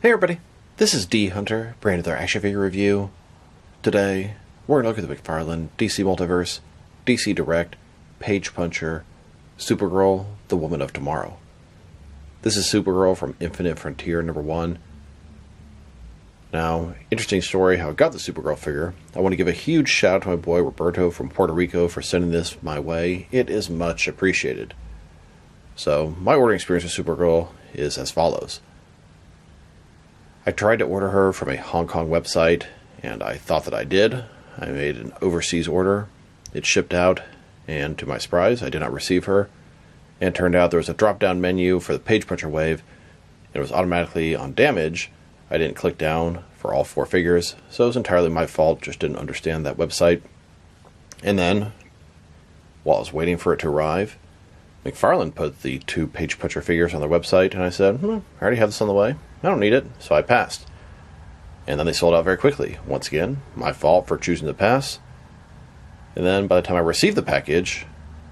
Hey everybody, this is D Hunter, bringing another action figure review. Today, we're going to look at the McFarlane DC Multiverse, DC Direct, Page Puncher, Supergirl, the Woman of Tomorrow. This is Supergirl from Infinite Frontier #1. Now, interesting story how I got the Supergirl figure. I want to give a huge shout out to my boy Roberto from Puerto Rico for sending this my way. It is much appreciated. So, my ordering experience with Supergirl is as follows. I tried to order her from a Hong Kong website, and I thought that I did. I made an overseas order. It shipped out, and to my surprise, I did not receive her. And it turned out there was a drop-down menu for the Page Puncher wave, and it was automatically on damage. I didn't click down for all 4 figures, so it was entirely my fault, just didn't understand that website. And then, while I was waiting for it to arrive, McFarlane put the 2 Page Puncher figures on their website, and I said, I already have this on the way. I don't need it, so I passed. And then they sold out very quickly. Once again, my fault for choosing to pass. And then by the time I received the package,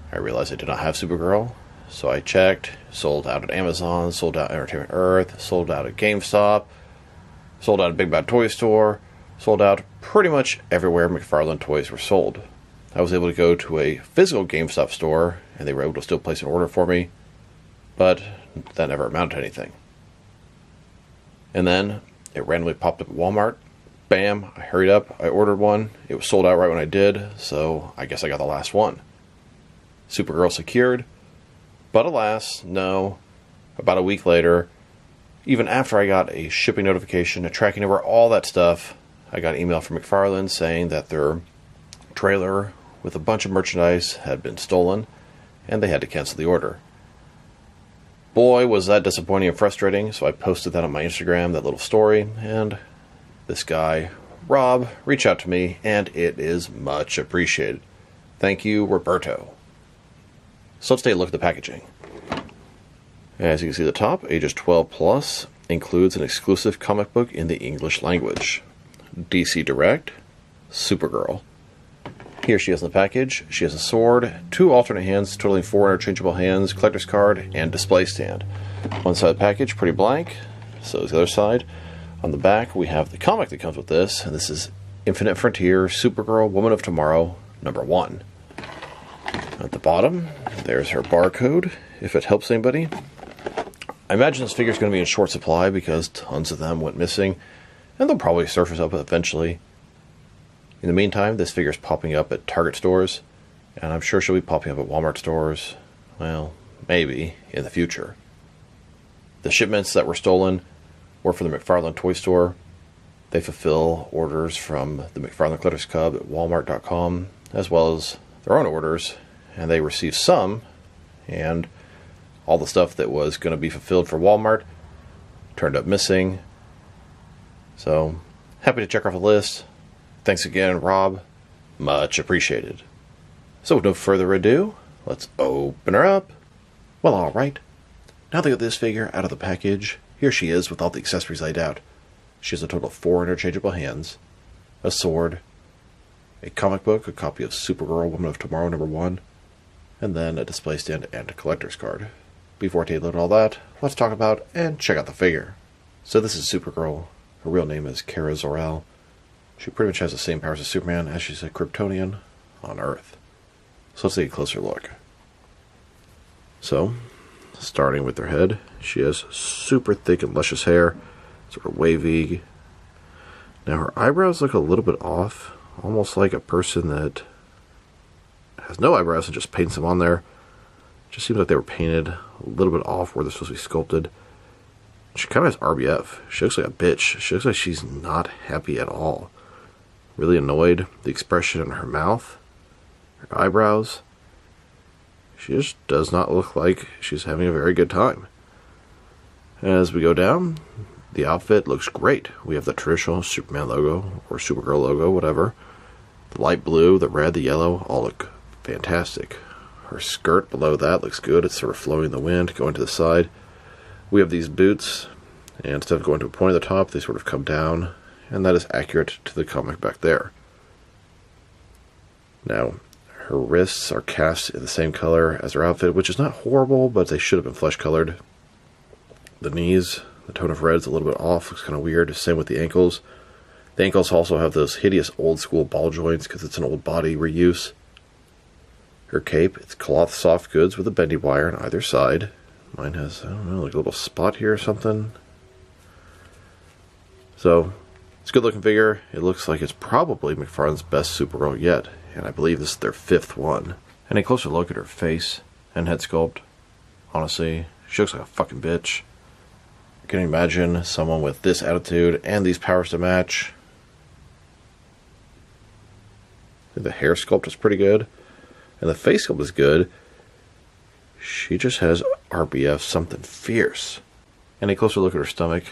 I realized I did not have Supergirl. So I checked, sold out at Amazon, sold out at Entertainment Earth, sold out at GameStop, sold out at Big Bad Toy Store, sold out pretty much everywhere McFarlane toys were sold. I was able to go to a physical GameStop store, and they were able to still place an order for me, but that never amounted to anything. And then it randomly popped up at Walmart. Bam, I hurried up, I ordered one. It was sold out right when I did, so I guess I got the last one. Supergirl secured, but alas, no. About a week later, even after I got a shipping notification, a tracking number, all that stuff, I got an email from McFarlane saying that their trailer with a bunch of merchandise had been stolen, and they had to cancel the order. Boy, was that disappointing and frustrating, so I posted that on my Instagram, that little story, and this guy, Rob, reached out to me, and it is much appreciated. Thank you, Roberto. So let's take a look at the packaging. As you can see at the top, ages 12 plus, includes an exclusive comic book in the English language. DC Direct, Supergirl. Here she is in the package. She has a sword, 2 alternate hands, totaling 4 interchangeable hands, collector's card, and display stand. One side of the package, pretty blank. So is the other side. On the back, we have the comic that comes with this, and this is Infinite Frontier, Supergirl, Woman of Tomorrow, #1. At the bottom, there's her barcode, if it helps anybody. I imagine this figure is going to be in short supply because tons of them went missing, and they'll probably surface up eventually. In the meantime, this figure is popping up at Target stores, and I'm sure she'll be popping up at Walmart stores, well, maybe, in the future. The shipments that were stolen were from the McFarlane Toy Store. They fulfill orders from the McFarlane Collector's Cub at Walmart.com, as well as their own orders, and they received some, and all the stuff that was going to be fulfilled for Walmart turned up missing. So, happy to check off the list. Thanks again, Rob. Much appreciated. So with no further ado, let's open her up. Well, alright. Now that I got this figure out of the package, here she is with all the accessories laid out. She has a total of 4 interchangeable hands, a sword, a comic book, a copy of Supergirl, Woman of Tomorrow #1, and then a display stand and a collector's card. Before I take a look at all that, let's talk about and check out the figure. So this is Supergirl. Her real name is Kara Zor-El. She pretty much has the same powers as Superman, as she's a Kryptonian on Earth. So let's take a closer look. So, starting with her head, she has super thick and luscious hair, sort of wavy. Now her eyebrows look a little bit off, almost like a person that has no eyebrows and just paints them on there. It just seems like they were painted a little bit off where they're supposed to be sculpted. She kind of has RBF. She looks like a bitch. She looks like she's not happy at all. Really annoyed. The expression in her mouth, her eyebrows. She just does not look like she's having a very good time. As we go down, the outfit looks great. We have the traditional Superman logo, or Supergirl logo, whatever. The light blue, the red, the yellow, all look fantastic. Her skirt below that looks good. It's sort of flowing in the wind, going to the side. We have these boots, and instead of going to a point at the top, they sort of come down, and that is accurate to the comic back there. Now, her wrists are cast in the same color as her outfit, which is not horrible, but they should have been flesh colored. The knees, The tone of red is a little bit off, looks kind of weird. Same with the ankles. The ankles also have those hideous old school ball joints because it's an old body reuse. Her cape, it's cloth soft goods with a bendy wire on either side. Mine has, I don't know, like a little spot here or something. So, it's a good looking figure. It looks like it's probably McFarlane's best Supergirl yet. And I believe this is their 5th one. And a closer look at her face and head sculpt. Honestly, she looks like a fucking bitch. Can you imagine someone with this attitude and these powers to match? The hair sculpt is pretty good. And the face sculpt is good. She just has RBF something fierce. And a closer look at her stomach.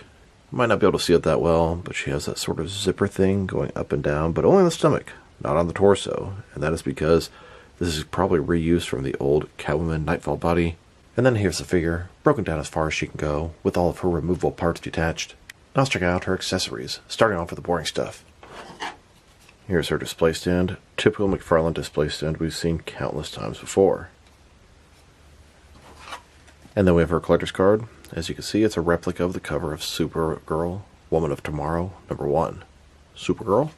Might not be able to see it that well, but she has that sort of zipper thing going up and down, but only on the stomach, not on the torso. And that is because this is probably reused from the old Catwoman Nightfall body. And then here's the figure, broken down as far as she can go, with all of her removable parts detached. Now let's check out her accessories, starting off with the boring stuff. Here's her display stand, typical McFarlane display stand we've seen countless times before. And then we have her collector's card. As you can see, it's a replica of the cover of Supergirl, Woman of Tomorrow, #1. Supergirl.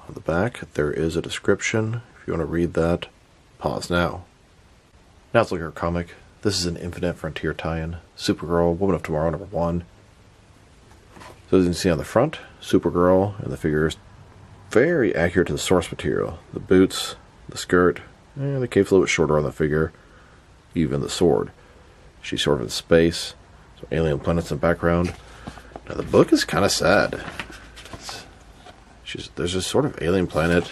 On the back, there is a description. If you want to read that, pause now. Now let's look at her comic. This is an Infinite Frontier tie-in. Supergirl, Woman of Tomorrow, #1. So as you can see on the front, Supergirl and the figure is very accurate to the source material. The boots, the skirt, and the cape's a little bit shorter on the figure. Even the sword. She's sort of in space. So alien planets in the background. Now the book is kind of sad. There's this sort of alien planet.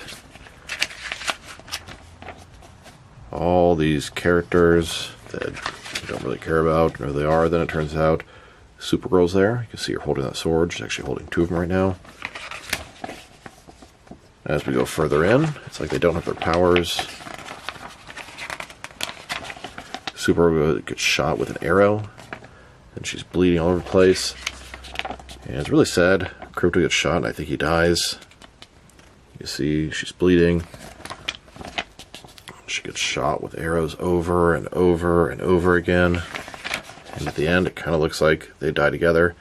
All these characters that you don't really care about, or they are. Then it turns out Supergirl's there. You can see her holding that sword. She's actually holding 2 of them right now. As we go further in, it's like they don't have their powers. Supergirl gets shot with an arrow, and she's bleeding all over the place. And it's really sad. Krypto gets shot, and I think he dies. You can see she's bleeding. She gets shot with arrows over and over and over again. And at the end, it kind of looks like they die together.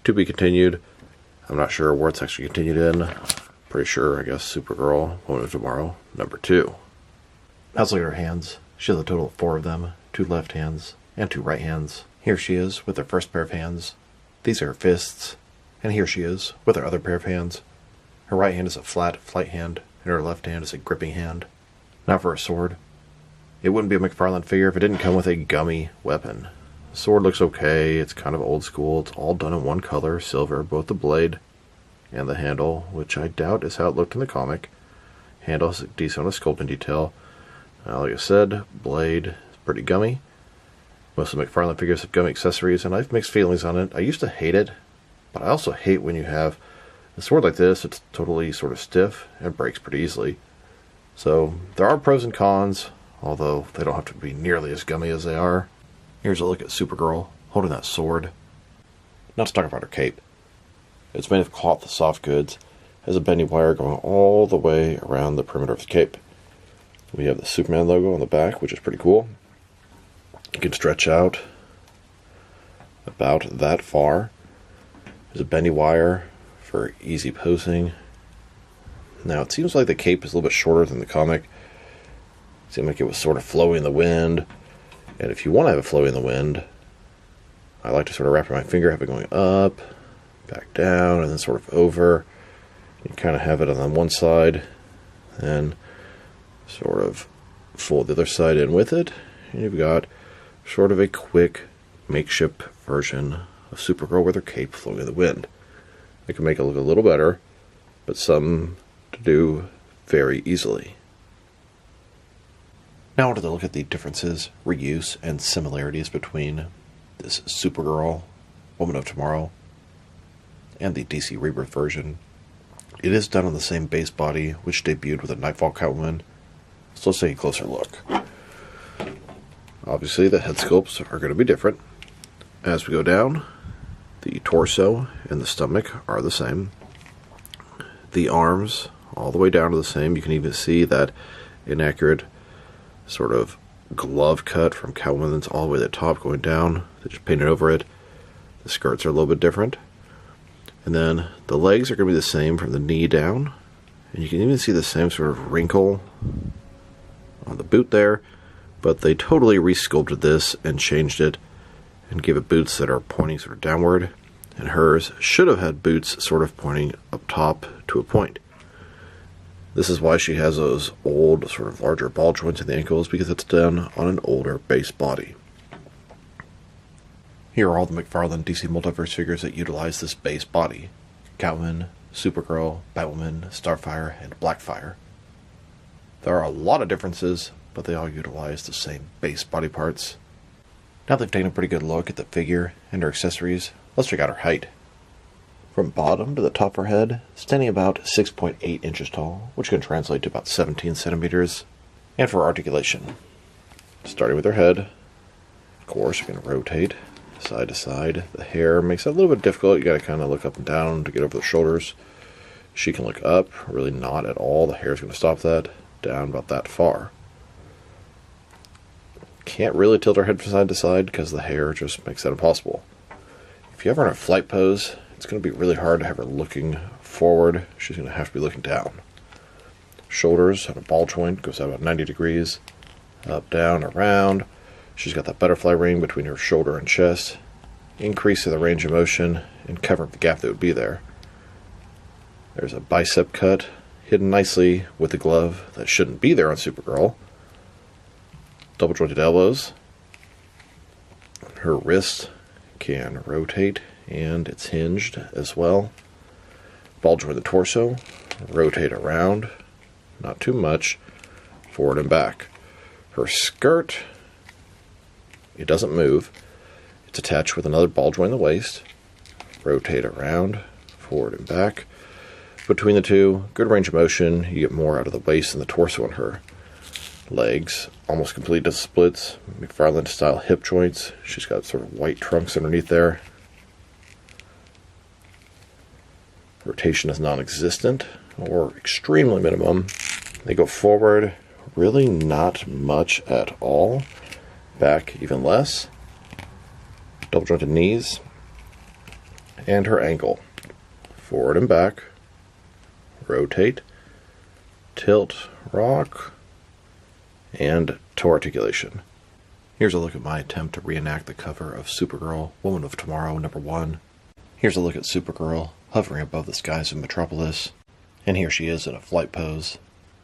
To be continued. I'm not sure where it's actually continued in. Pretty sure, I guess, Supergirl, Woman of Tomorrow, #2. Now let's look at her hands. She has a total of 4 of them. 2 left hands and 2 right hands. Here she is with her first pair of hands. These are her fists. And here she is with her other pair of hands. Her right hand is a flat flight hand, and her left hand is a gripping hand. Now for her sword. It wouldn't be a McFarlane figure if it didn't come with a gummy weapon. The sword looks okay. It's kind of old school. It's all done in one color, silver, both the blade and the handle, which I doubt is how it looked in the comic. Handle has a decent amount of sculpting detail. Like I said, blade is pretty gummy. Most of the McFarlane figures have gummy accessories, and I have mixed feelings on it. I used to hate it, but I also hate when you have a sword like this. It's totally sort of stiff and breaks pretty easily. So there are pros and cons, although they don't have to be nearly as gummy as they are. Here's a look at Supergirl holding that sword. Now let's talk about her cape. It's made of cloth soft goods, has a bendy wire going all the way around the perimeter of the cape. We have the Superman logo on the back, which is pretty cool. You can stretch out about that far. There's a bendy wire for easy posing. Now it seems like the cape is a little bit shorter than the comic. It seemed like it was sort of flowy in the wind. And if you want to have it flowy in the wind, I like to sort of wrap my finger, have it going up, back down, and then sort of over. You kind of have it on one side, and sort of fold the other side in with it. And you've got sort of a quick makeshift version of Supergirl with her cape floating in the wind. I can make it look a little better, but some to do very easily. Now I wanted to look at the differences, reuse, and similarities between this Supergirl, Woman of Tomorrow, and the DC Rebirth version. It is done on the same base body, which debuted with a Nightfall Catwoman, so let's take a closer look. Obviously, the head sculpts are going to be different. As we go down, the torso and the stomach are the same. The arms, all the way down to the same. You can even see that inaccurate sort of glove cut from Catwoman that's all the way to the top going down. They just painted over it. The skirts are a little bit different. And then the legs are going to be the same from the knee down. And you can even see the same sort of wrinkle on the boot there. But they totally resculpted this and changed it and gave it boots that are pointing sort of downward. And hers should have had boots sort of pointing up top to a point. This is why she has those old, sort of larger ball joints in the ankles, because it's done on an older base body. Here are all the McFarlane DC Multiverse figures that utilize this base body. Catwoman, Supergirl, Batwoman, Starfire, and Blackfire. There are a lot of differences, but they all utilize the same base body parts. Now they've taken a pretty good look at the figure and her accessories, let's check out her height. From bottom to the top of her head, standing about 6.8 inches tall, which can translate to about 17 centimeters. And for articulation, starting with her head, of course, you're going to rotate side to side. The hair makes it a little bit difficult. You got to kind of look up and down to get over the shoulders. She can look up, really not at all. The hair's going to stop that, down about that far. Can't really tilt her head from side to side because the hair just makes that impossible. If you have her in a flight pose, it's going to be really hard to have her looking forward. She's going to have to be looking down. Shoulders on a ball joint goes out about 90 degrees. Up, down, around. She's got that butterfly ring between her shoulder and chest, increasing the range of motion and covering the gap that would be there. There's a bicep cut hidden nicely with the glove that shouldn't be there on Supergirl. Double jointed elbows. Her wrist can rotate and it's hinged as well. Ball jointed torso, rotate around, not too much, forward and back. Her skirt, it doesn't move. It's attached with another ball joint in the waist. Rotate around, forward and back. Between the two, good range of motion. You get more out of the waist and the torso on her. Legs, almost complete to splits. McFarlane style hip joints. She's got sort of white trunks underneath there. Rotation is non-existent or extremely minimum. They go forward, really not much at all. Back even less. Double jointed knees. And her ankle. Forward and back. Rotate. Tilt. Rock. And toe articulation. Here's a look at my attempt to reenact the cover of Supergirl, Woman of Tomorrow, #1. Here's a look at Supergirl hovering above the skies of Metropolis. And here she is in a flight pose,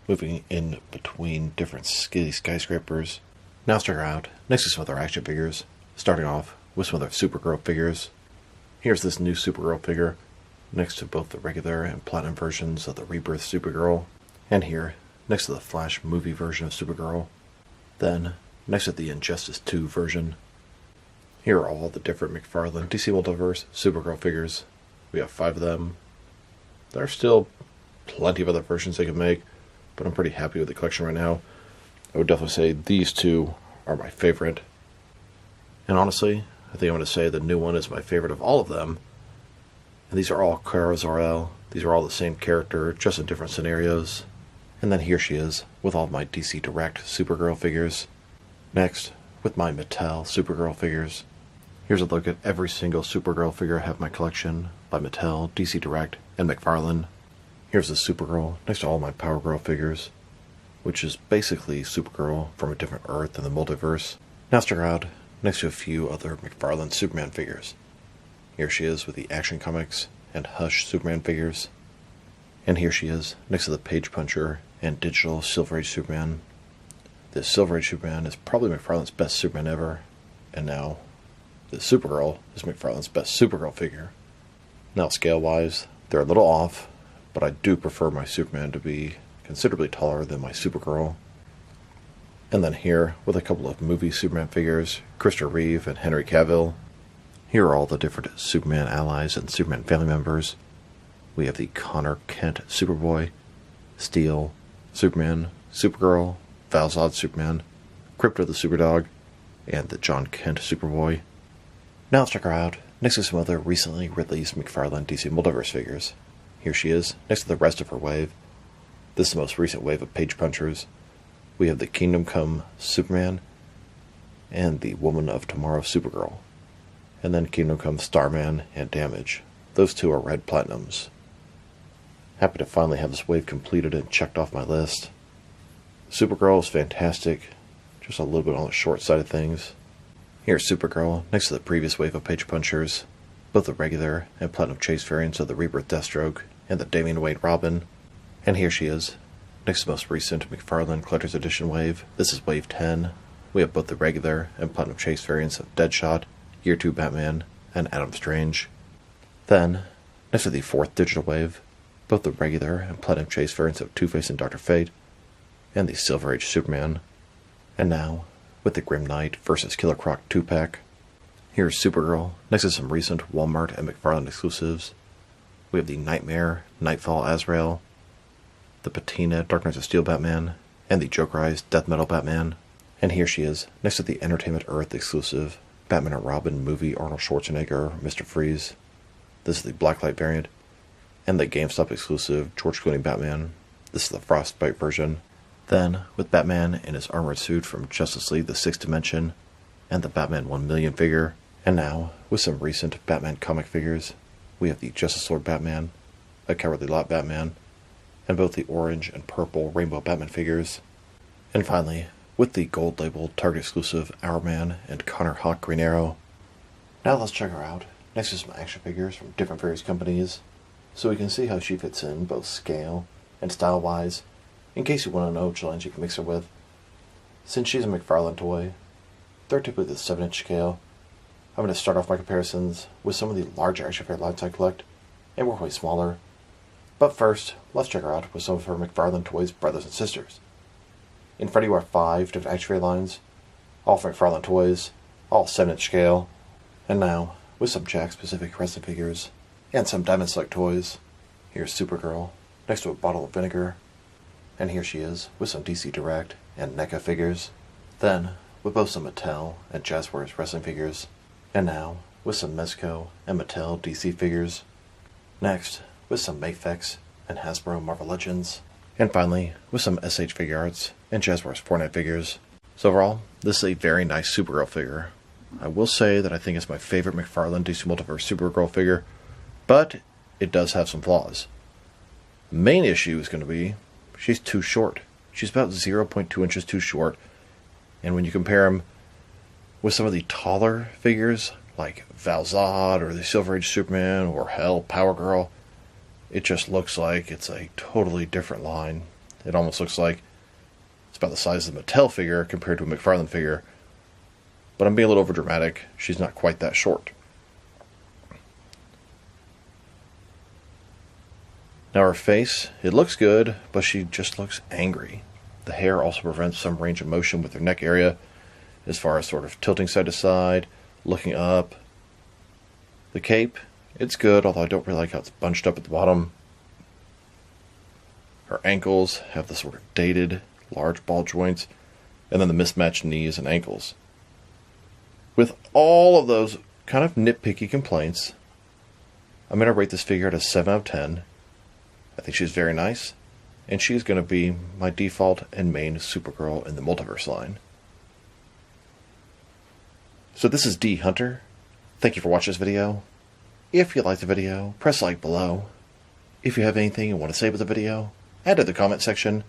moving in between different skyscrapers. Now start her out next to some other action figures, starting off with some other Supergirl figures. Here's this new Supergirl figure, next to both the regular and platinum versions of the Rebirth Supergirl, and here, next to the Flash movie version of Supergirl. Then, next to the Injustice 2 version. Here are all the different McFarlane DC Multiverse Supergirl figures. We have 5 of them. There are still plenty of other versions they could make, but I'm pretty happy with the collection right now. I would definitely say these 2 are my favorite. And honestly, I think I'm going to say the new one is my favorite of all of them. And these are all Kara Zor-El. These are all the same character, just in different scenarios. And then here she is, with all of my DC Direct Supergirl figures. Next, with my Mattel Supergirl figures. Here's a look at every single Supergirl figure I have in my collection, by Mattel, DC Direct, and McFarlane. Here's the Supergirl, next to all my Power Girl figures, which is basically Supergirl from a different Earth in the multiverse. Now stick around, next to a few other McFarlane Superman figures. Here she is with the Action Comics and Hush Superman figures. And here she is, next to the Page Puncher and digital Silver Age Superman. This Silver Age Superman is probably McFarlane's best Superman ever, and now the Supergirl is McFarlane's best Supergirl figure. Now scale-wise, they're a little off, but I do prefer my Superman to be considerably taller than my Supergirl. And then here, with a couple of movie Superman figures, Christopher Reeve and Henry Cavill. Here are all the different Superman allies and Superman family members. We have the Connor Kent Superboy, Steel, Superman, Supergirl, Val-Zod Superman, Krypto the Superdog, and the John Kent Superboy. Now let's check her out next to some other recently released McFarlane DC Multiverse figures. Here she is, next to the rest of her wave. This is the most recent wave of Page Punchers. We have the Kingdom Come Superman and the Woman of Tomorrow Supergirl. And then Kingdom Come Starman and Damage. Those two are red platinums. Happy to finally have this wave completed and checked off my list. Supergirl is fantastic, just a little bit on the short side of things. Here's Supergirl, next to the previous wave of page punchers, both the regular and platinum chase variants of the Rebirth Deathstroke and the Damian Wayne Robin. And here she is, next to the most recent McFarlane Collector's Edition wave. This is wave 10. We have both the regular and platinum chase variants of Deadshot, Year 2 Batman, and Adam Strange. Then, next to the 4th digital wave, both the regular and platinum chase variants of Two-Face and Dr. Fate, and the Silver Age Superman. And now, with the Grim Knight vs. Killer Croc 2-pack. Here's Supergirl, next to some recent Walmart and McFarlane exclusives. We have the Nightmare, Nightfall Azrael, the Patina Dark Knights of Steel Batman, and the Jokerized Death Metal Batman. And here she is, next to the Entertainment Earth exclusive Batman and Robin movie Arnold Schwarzenegger, Mr. Freeze. This is the Blacklight variant. And the GameStop exclusive George Clooney Batman. This is the Frostbite version. Then, with Batman in his armored suit from Justice League the 6th Dimension, and the Batman 1,000,000 figure. And now, with some recent Batman comic figures, we have the Justice Lord Batman, a Cowardly Lot Batman, and both the orange and purple Rainbow Batman figures. And finally, with the gold-labeled Target exclusive Hourman and Connor Hawk Green Arrow. Now let's check her out, next to some action figures from different various companies, so we can see how she fits in both scale and style-wise, in case you want to know which lines you can mix her with. Since she's a McFarlane toy, they're typically the 7-inch scale. I'm going to start off my comparisons with some of the larger action figure lines I collect, and work way smaller. But first, let's check her out with some of her McFarlane toys' brothers and sisters. In front of you are 5 different action figure lines, all from McFarlane toys, all 7-inch scale. And now, with some Jack-specific wrestling figures, and some Diamond Select toys. Here's Supergirl, next to a bottle of vinegar. And here she is, with some DC Direct and NECA figures. Then, with both some Mattel and Jazzwares wrestling figures. And now, with some Mezco and Mattel DC figures. Next, with some Mafex and Hasbro Marvel Legends. And finally, with some SH Figure Arts and Jazzwares Fortnite figures. So overall, this is a very nice Supergirl figure. I will say that I think it's my favorite McFarlane DC Multiverse Supergirl figure, but it does have some flaws. The main issue is going to be, she's too short. She's about 0.2 inches too short. And when you compare him with some of the taller figures, like Val-Zod or the Silver Age Superman or hell, Power Girl, it just looks like it's a totally different line. It almost looks like it's about the size of the Mattel figure compared to a McFarlane figure. But I'm being a little overdramatic. She's not quite that short. Now her face, it looks good, but she just looks angry. The hair also prevents some range of motion with her neck area, as far as sort of tilting side to side, looking up. The cape, it's good, although I don't really like how it's bunched up at the bottom. Her ankles have the sort of dated, large ball joints, and then the mismatched knees and ankles. With all of those kind of nitpicky complaints, I'm going to rate this figure at a 7 out of 10. I think she's very nice, and she's going to be my default and main Supergirl in the Multiverse line. So this is D Hunter. Thank you for watching this video. If you liked the video, press like below. If you have anything you want to say about the video, add to the comment section.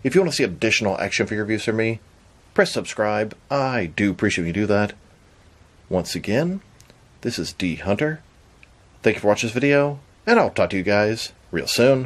If you want to see additional action figure reviews from me, press subscribe. I do appreciate when you do that. Once again, this is D Hunter. Thank you for watching this video, and I'll talk to you guys real soon.